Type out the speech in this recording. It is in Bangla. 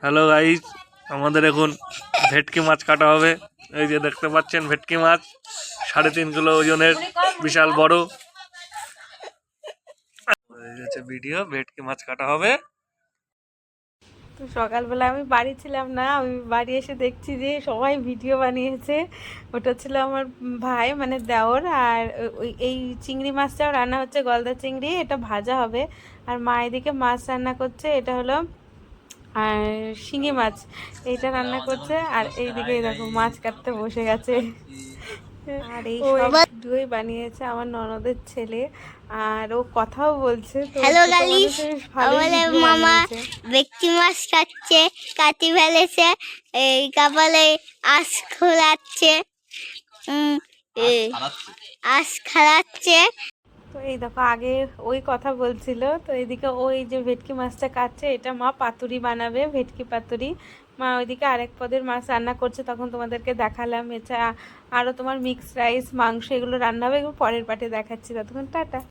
হ্যালো গাইস, আমাদের এখন ভেটকি মাছ কাটা হবে। এই যে দেখতে পাচ্ছেন ভেটকি মাছ 3.5 কিলো ওজনের, বিশাল বড়। এই হচ্ছে ভিডিও, ভেটকি মাছ কাটা হবে। তো সকালবেলা আমি বাড়ি ছিলাম না, আমি বাড়ি এসে দেখছি যে সবাই ভিডিও বানিয়েছে। ওটা ছিল আমার ভাই মানে দেওর, আর ওই এই চিংড়ি মাছটাও রান্না হচ্ছে, গলদা চিংড়ি, এটা ভাজা হবে। আর মা এদিকে মাছ রান্না করছে, এটা হলো আর শিঙি মাছ, এইটা রান্না করছে। আর এইদিকে দেখো মাছ কাটতে বসে গেছে। আর এই সব ভিডিওই বানিয়েছে আমার ননদের ছেলে, আর ও কথাও বলছে। তো হ্যালো ছোট গালিস, মানুষের ভালোই আমাদের ভিডিও মামা বানিয়েছে। ভেটকি মাছ কাটছে, কাটি ফেলেছে, এই কপালে আঁশ খোলাচ্ছে, আঁশ খালাচ্ছে। তো এই দেখো আগে ওই কথা বলছিল, তো এইদিকে ওই যে ভেটকি মাছটা কাটছে, এটা মা পাতুরি বানাবে, ভেটকি পাতুরি। মা ওইদিকে আরেক পদের মাছ রান্না করছে, তখন তোমাদেরকে দেখালাম। এছাড়া আরও তোমার মিক্সড রাইস, মাংস, এগুলো রান্না হবে, এগুলো পরের পার্টে দেখাচ্ছি। ততক্ষণ টাটা।